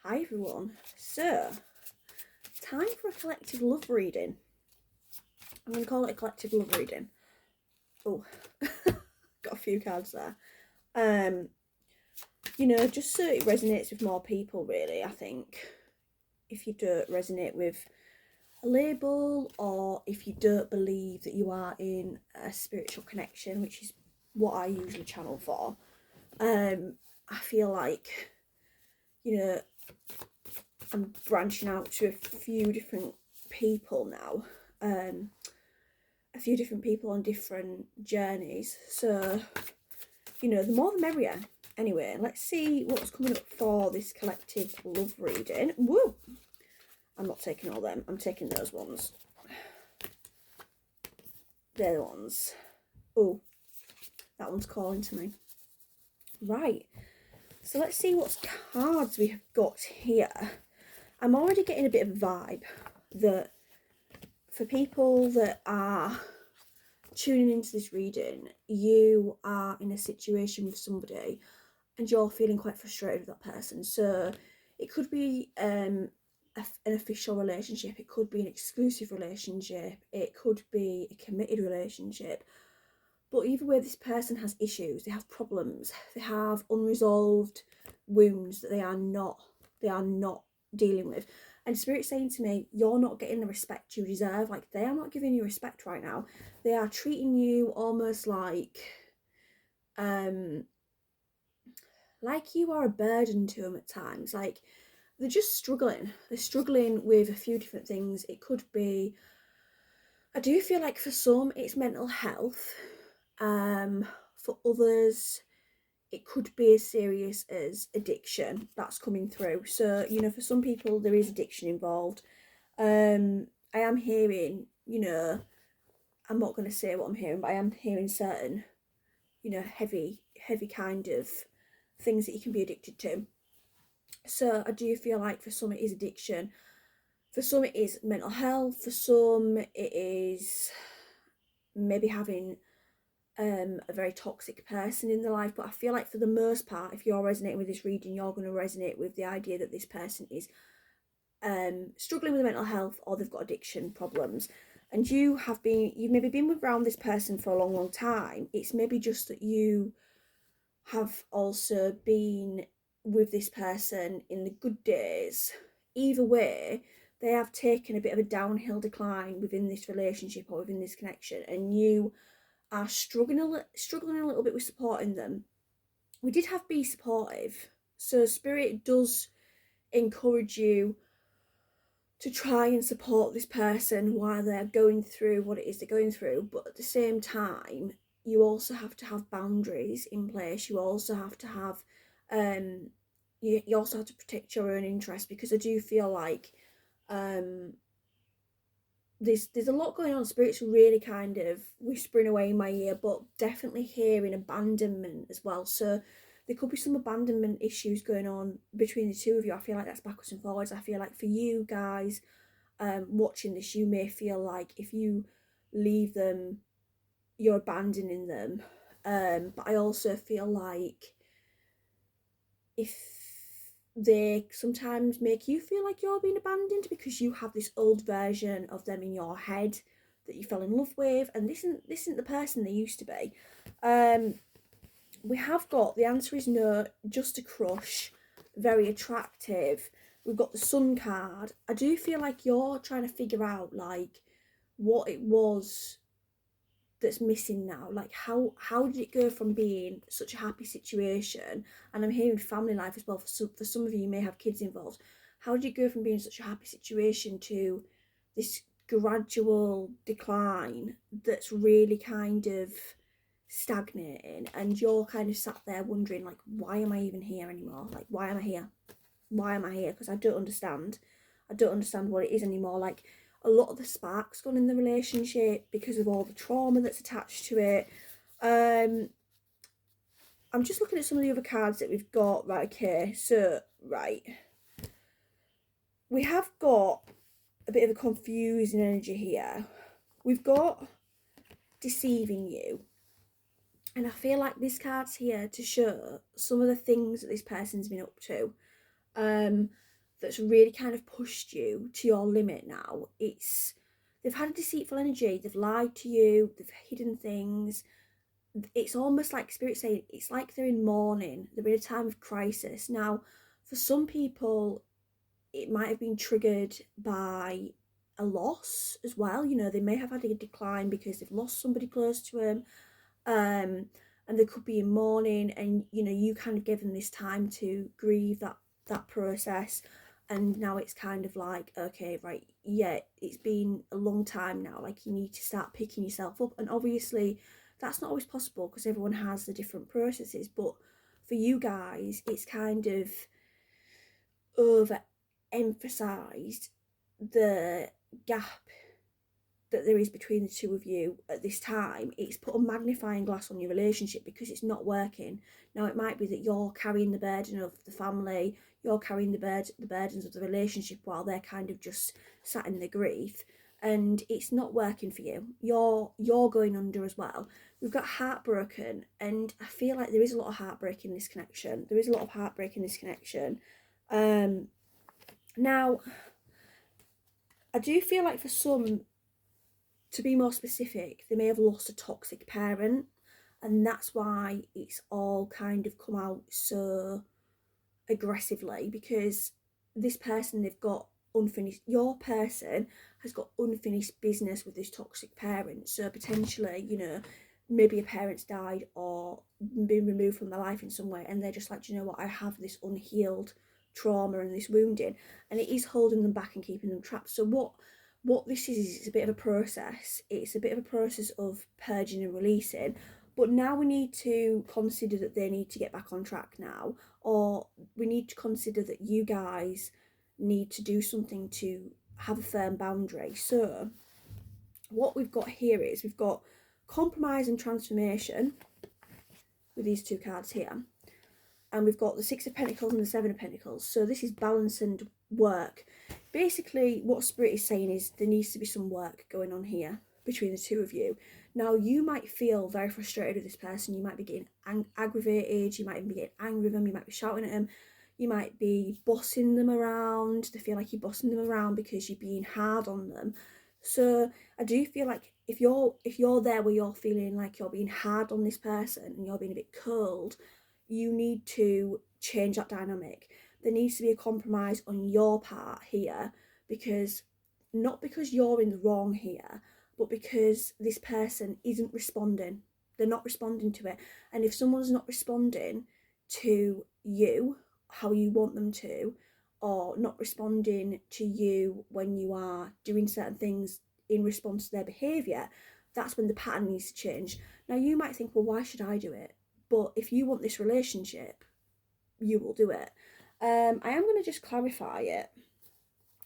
Hi everyone. So, time for a collective love reading. I'm going to call it a collective love reading. Oh, got a few cards there. Just so it resonates with more people, really. I think if you don't resonate with a label, or if you don't believe that you are in a spiritual connection, which is what I usually channel for, I feel like, I'm branching out to a few different people now. A few different people on different journeys. So, the more the merrier. Anyway, let's see what's coming up for this collective love reading. Woo! I'm not taking all them. I'm taking those ones. They're the ones. Oh, that one's calling to me. Right. So let's see what cards we have got here. I'm already getting a bit of a vibe that for people that are tuning into this reading, you are in a situation with somebody and you're feeling quite frustrated with that person. So it could be an official relationship, it could be an exclusive relationship, it could be a committed relationship. But either way, this person has issues, they have problems, they have unresolved wounds that they are not dealing with. And Spirit's saying to me, you're not getting the respect you deserve. Like, they are not giving you respect right now. They are treating you almost like you are a burden to them at times. Like, they're just struggling. They're struggling with a few different things. It could be, I do feel like for some it's mental health. For others, it could be as serious as addiction that's coming through. So, for some people there is addiction involved. I am hearing, I'm not going to say what I'm hearing, but I am hearing certain, heavy kind of things that you can be addicted to. So I do feel like for some it is addiction, for some it is mental health, for some it is maybe having a very toxic person in their life. But I feel like for the most part, if you're resonating with this reading, you're going to resonate with the idea that this person is struggling with mental health, or they've got addiction problems, and you've maybe been around this person for a long time. It's maybe just that you have also been with this person in the good days. Either way, they have taken a bit of a downhill decline within this relationship or within this connection, and you are struggling a little bit with supporting them. We did have be supportive, so Spirit does encourage you to try and support this person while they're going through what it is they're going through. But at the same time, you also have to have boundaries in place. You also have to have you also have to protect your own interests, because I do feel like there's a lot going on. Spirit's really kind of whispering away in my ear, but definitely hearing abandonment as well. So there could be some abandonment issues going on between the two of you. I feel like that's backwards and forwards. I feel like for you guys watching this, you may feel like if you leave them, you're abandoning them. But I also feel like if they sometimes make you feel like you're being abandoned because you have this old version of them in your head that you fell in love with, and this isn't the person they used to be. We have got the answer is no, just a crush, very attractive. We've got the Sun card. I do feel like you're trying to figure out like what it was that's missing now. Like how did it go from being such a happy situation, and I'm hearing family life as well, for some of you may have kids involved. How did it go from being such a happy situation to this gradual decline that's really kind of stagnating, and you're kind of sat there wondering like, why am I even here anymore? Like, why am I here? Because I don't understand what it is anymore. Like, a lot of the spark's gone in the relationship because of all the trauma that's attached to it. I'm just looking at some of the other cards that we've got. Right, okay, so right, we have got a bit of a confusing energy here. We've got deceiving you, and I feel like this card's here to show some of the things that this person's been up to. that's really kind of pushed you to your limit now. They've had a deceitful energy, they've lied to you, they've hidden things. It's almost like Spirit saying it's like they're in mourning, they're in a time of crisis. Now, for some people, it might have been triggered by a loss as well. You know, they may have had a decline because they've lost somebody close to them. And they could be in mourning, and you know, you kind of give them this time to grieve that process. And now it's kind of like, okay, right, yeah, it's been a long time now, like you need to start picking yourself up. And obviously that's not always possible because everyone has the different processes, but for you guys it's kind of over emphasized the gap that there is between the two of you at this time. It's put a magnifying glass on your relationship because it's not working. Now, it might be that you're carrying the burden of the family, you're carrying the burdens of the relationship while they're kind of just sat in the grief, and it's not working for you. You're going under as well. We've got heartbroken, and I feel like there is a lot of heartbreak in this connection. There is a lot of heartbreak in this connection. Now, I do feel like for some, to be more specific, they may have lost a toxic parent, and that's why it's all kind of come out so aggressively, because this person, they've got unfinished, your person has got unfinished business with this toxic parent. So potentially, you know, maybe a parent's died or been removed from their life in some way, and they're just like, do you know what, I have this unhealed trauma and this wounding, and it is holding them back and keeping them trapped. So what this is, it's a bit of a process. It's a bit of a process of purging and releasing. But now we need to consider that they need to get back on track now, or we need to consider that you guys need to do something to have a firm boundary. So what we've got here is we've got compromise and transformation with these two cards here. And we've got the Six of Pentacles and the Seven of Pentacles. So this is balance and work. Basically, what Spirit is saying is there needs to be some work going on here between the two of you. Now, you might feel very frustrated with this person. You might be getting aggravated. You might even be getting angry with them. You might be shouting at them. You might be bossing them around. They feel like you're bossing them around because you're being hard on them. So I do feel like if you're there where you're feeling like you're being hard on this person and you're being a bit cold, you need to change that dynamic. There needs to be a compromise on your part here, because not because you're in the wrong here, but because this person isn't responding. They're not responding to it. And if someone's not responding to you how you want them to, or not responding to you when you are doing certain things in response to their behaviour, that's when the pattern needs to change. Now, you might think, well, why should I do it? But if you want this relationship, you will do it. I am going to just clarify it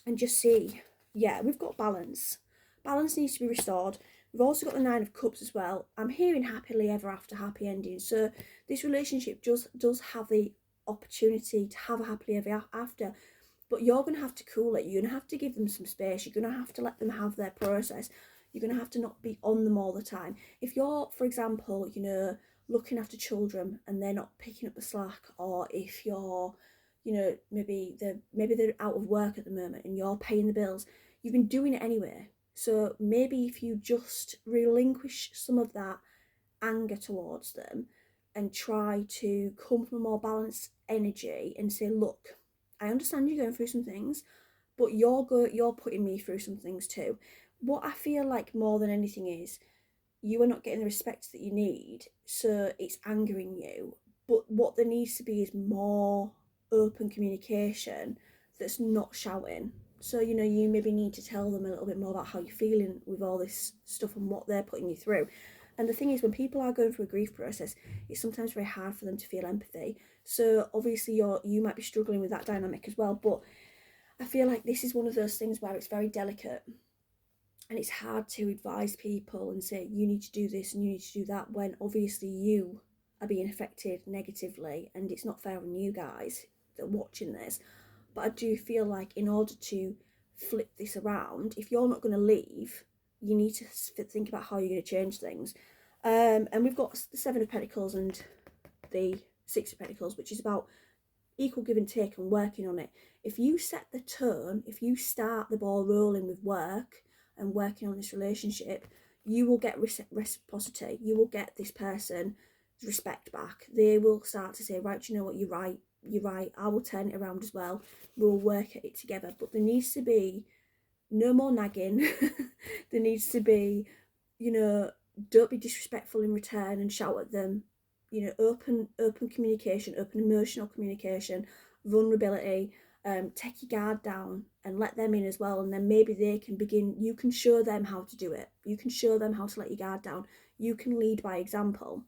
and just see. Yeah, we've got balance. Balance needs to be restored. We've also got the Nine of Cups as well. I'm hearing happily ever after, happy ending. So this relationship does have the opportunity to have a happily ever after. But you're going to have to cool it. You're going to have to give them some space. You're going to have to let them have their process. You're going to have to not be on them all the time. If you're, for example, you know, looking after children and they're not picking up the slack, or if you're, you know, maybe they're out of work at the moment and you're paying the bills, you've been doing it anyway. So maybe if you just relinquish some of that anger towards them and try to come from a more balanced energy and say, look, I understand you're going through some things, but you're putting me through some things too. What I feel like more than anything is you are not getting the respect that you need, so it's angering you. But what there needs to be is more open communication that's not shouting. So, you know, you maybe need to tell them a little bit more about how you're feeling with all this stuff and what they're putting you through. And the thing is, when people are going through a grief process, it's sometimes very hard for them to feel empathy. So obviously you might be struggling with that dynamic as well. But I feel like this is one of those things where it's very delicate, and it's hard to advise people and say, you need to do this and you need to do that, when obviously you are being affected negatively, and it's not fair on you guys that are watching this. But I do feel like in order to flip this around, if you're not going to leave, you need to think about how you're going to change things. And we've got the Seven of Pentacles and the Six of Pentacles, which is about equal give and take and working on it. If you set the tone, if you start the ball rolling with work and working on this relationship, you will get reciprocity. You will get this person's respect back. They will start to say, right, you know what, you're right, I will turn it around as well. We'll work at it together. But there needs to be no more nagging. There needs to be, don't be disrespectful in return and shout at them. Open communication, open emotional communication, vulnerability. Take your guard down and let them in as well, and then maybe they can begin. You can show them how to do it. You can show them how to let your guard down. You can lead by example.